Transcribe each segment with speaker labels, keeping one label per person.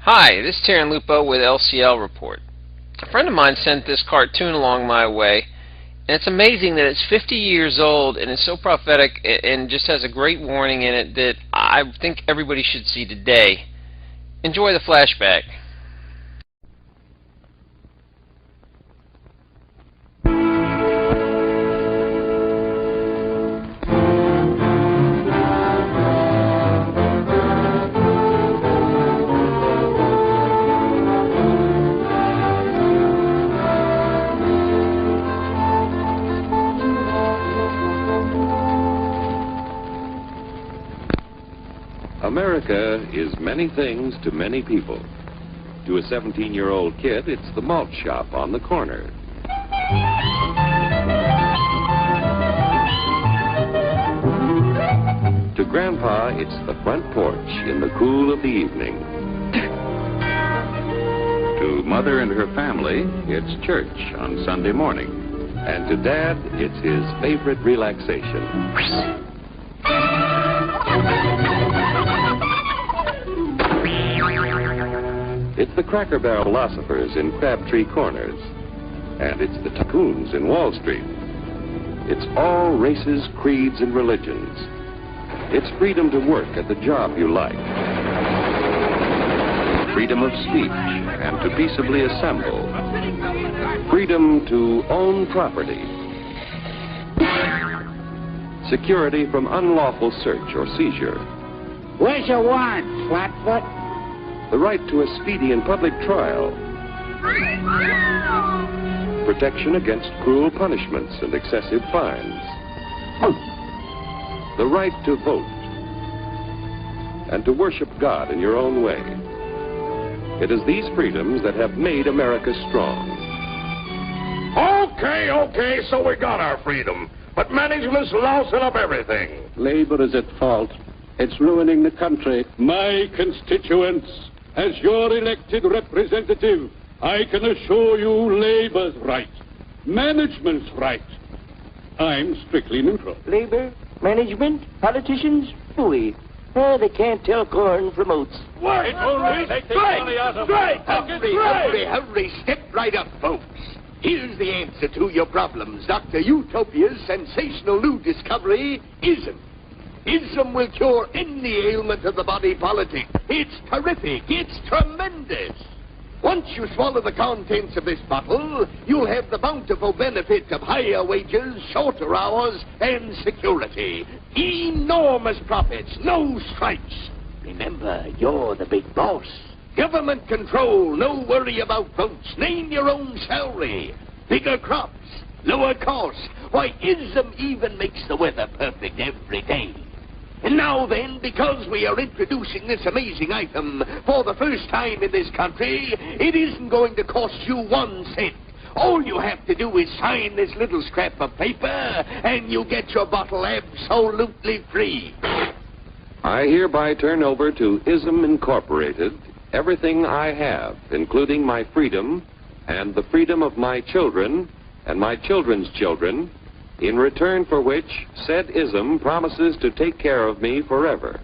Speaker 1: Hi, this is N.W.O with LCL Report. A friend of mine sent this cartoon along my way, and it's amazing that it's 50 years old and it's so prophetic and just has a great warning in it that I think everybody should see today. Enjoy the flashback.
Speaker 2: America is many things to many people. To a 17-year-old kid, it's the malt shop on the corner. To Grandpa, it's the front porch in the cool of the evening. To Mother and her family, it's church on Sunday morning. And to Dad, it's his favorite relaxation. It's the Cracker Barrel philosophers in Crabtree Corners. And it's the tycoons in Wall Street. It's all races, creeds, and religions. It's freedom to work at the job you like. Freedom of speech and to peaceably assemble. Freedom to own property. Security from unlawful search or seizure.
Speaker 3: Where's your warrant, Flatfoot?
Speaker 2: The right to a speedy and public trial. Protection against cruel punishments and excessive fines. The right to vote. And to worship God in your own way. It is these freedoms that have made America strong.
Speaker 4: Okay, so we got our freedom. But management's lousing up everything.
Speaker 5: Labor is at fault. It's ruining the country. My constituents, as your elected representative, I can assure you Labor's right. Management's right. I'm strictly neutral.
Speaker 3: Labor, management, politicians, fooey. Oh, they can't tell corn from oats.
Speaker 4: What?
Speaker 6: Hurry, step right up, folks. Here's the answer to your problems. Dr. Utopia's sensational new discovery, ism. Ism will cure any ailment of the body politic. It's terrific. It's tremendous. Once you swallow the contents of this bottle, you'll have the bountiful benefit of higher wages, shorter hours, and security. Enormous profits, no strikes. Remember, you're the big boss. Government control, no worry about votes. Name your own salary. Bigger crops, lower costs. Why, ism even makes the weather perfect every day. And now then, because we are introducing this amazing item for the first time in this country, it isn't going to cost you 1 cent. All you have to do is sign this little scrap of paper, and you get your bottle absolutely free.
Speaker 2: I hereby turn over to ISM Incorporated everything I have, including my freedom and the freedom of my children and my children's children, in return for which said ISM promises to take care of me forever.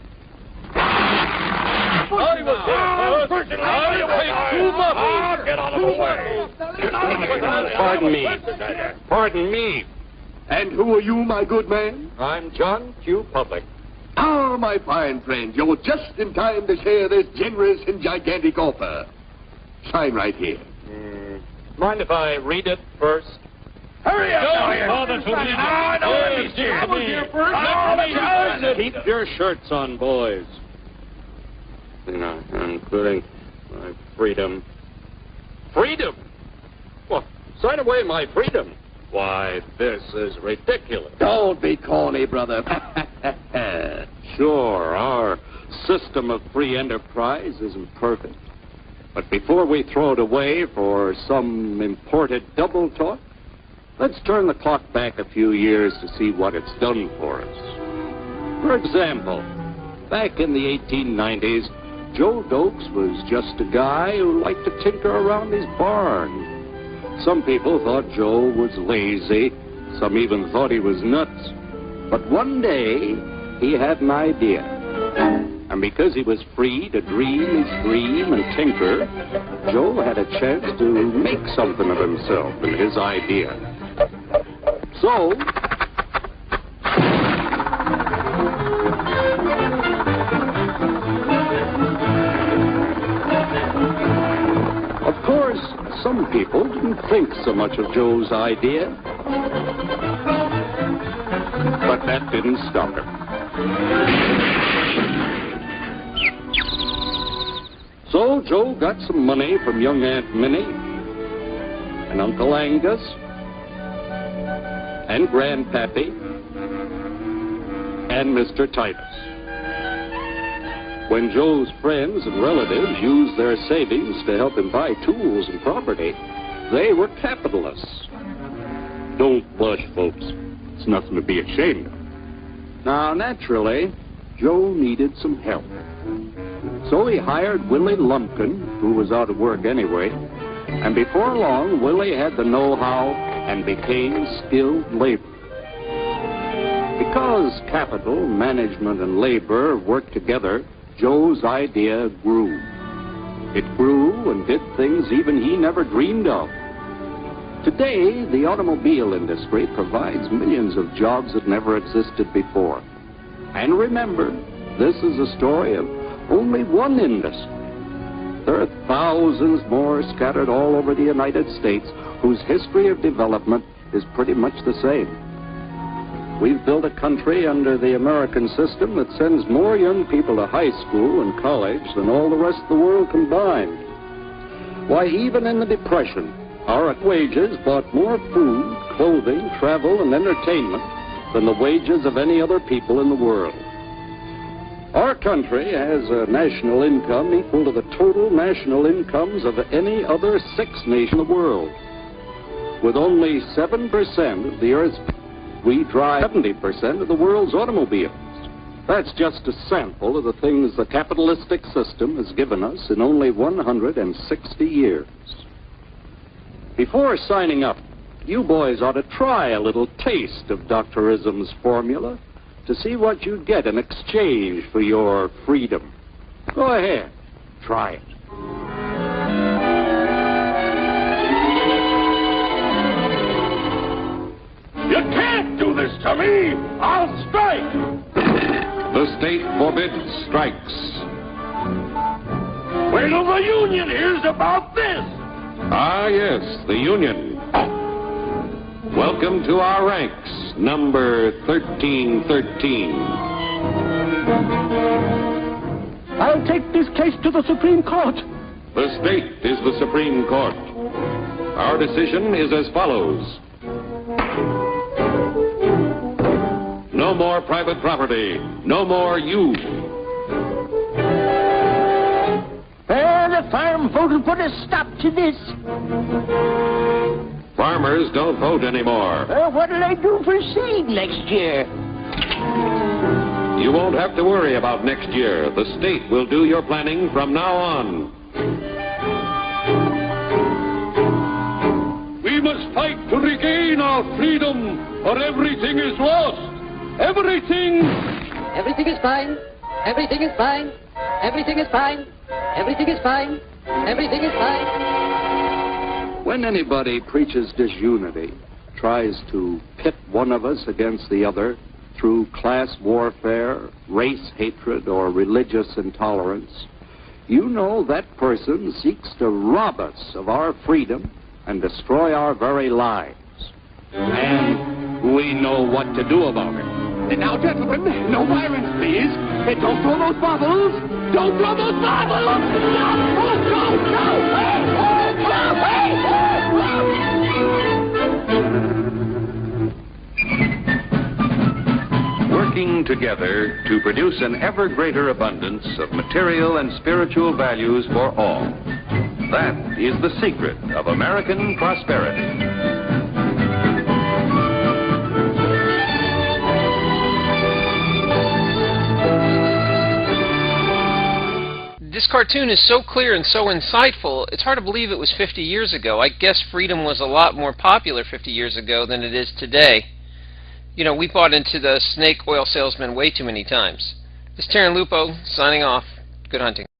Speaker 5: Pardon me.
Speaker 6: And who are you, my good man?
Speaker 5: I'm John Q. Public.
Speaker 6: Ah, my fine friend, you're just in time to share this generous and gigantic offer. Sign right here.
Speaker 5: Mind if I read it first?
Speaker 4: Hurry up!
Speaker 5: Keep your shirts on, boys. Including my freedom. Freedom? Well, sign away my freedom. Why, this is ridiculous.
Speaker 6: Don't be corny, brother.
Speaker 5: Sure, our system of free enterprise isn't perfect. But before we throw it away for some imported double talk, let's turn the clock back a few years to see what it's done for us. For example, back in the 1890s, Joe Dokes was just a guy who liked to tinker around his barn. Some people thought Joe was lazy. Some even thought he was nuts. But one day, he had an idea. And because he was free to dream his dream and tinker, Joe had a chance to make something of himself and his idea. So, of course, some people didn't think so much of Joe's idea, but that didn't stop him. So Joe got some money from young Aunt Minnie and Uncle Angus and Grandpappy and Mr. Titus. When Joe's friends and relatives used their savings to help him buy tools and property, they were capitalists. Don't blush, folks. It's nothing to be ashamed of. Now, naturally, Joe needed some help. So he hired Willie Lumpkin, who was out of work anyway, and before long, Willie had the know-how and became skilled labor. Because capital, management, and labor worked together, Joe's idea grew. It grew and did things even he never dreamed of. Today, the automobile industry provides millions of jobs that never existed before. And remember, this is a story of only one industry. There are thousands more scattered all over the United States whose history of development is pretty much the same. We've built a country under the American system that sends more young people to high school and college than all the rest of the world combined. Why, even in the Depression, our wages bought more food, clothing, travel, and entertainment than the wages of any other people in the world. Our country has a national income equal to the total national incomes of any other sixth nation in the world. With only 7% of the Earth's, we drive 70% of the world's automobiles. That's just a sample of the things the capitalistic system has given us in only 160 years. Before signing up, you boys ought to try a little taste of Dr. Ism's formula to see what you get in exchange for your freedom. Go ahead, try it.
Speaker 4: You can't do this to me! I'll strike!
Speaker 2: The state forbids strikes.
Speaker 4: Wait till the union hears about this!
Speaker 2: Ah, yes, the union. Welcome to our ranks, number 1313.
Speaker 3: I'll take this case to the Supreme Court.
Speaker 2: The state is the Supreme Court. Our decision is as follows. No more private property. No more you.
Speaker 3: The farm vote will put a stop to this.
Speaker 2: Farmers don't vote anymore.
Speaker 3: What'll they do for seed next year?
Speaker 2: You won't have to worry about next year. The state will do your planning from now on.
Speaker 5: We must fight to regain our freedom, or everything is lost. Everything!
Speaker 7: Everything is fine. Everything is fine. Everything is fine. Everything is fine. Everything is fine.
Speaker 5: When anybody preaches disunity, tries to pit one of us against the other through class warfare, race hatred, or religious intolerance, you know that person seeks to rob us of our freedom and destroy our very lives. And we know what to do about it.
Speaker 6: Now, gentlemen, no violence, please. Don't throw those bottles. Don't throw those bottles. No, no, no.
Speaker 2: Working together to produce an ever greater abundance of material and spiritual values for all. That is the secret of American prosperity.
Speaker 1: This cartoon is so clear and so insightful, it's hard to believe it was 50 years ago. I guess freedom was a lot more popular 50 years ago than it is today. You know, we bought into the snake oil salesman way too many times. This is N.W.O signing off. Good hunting.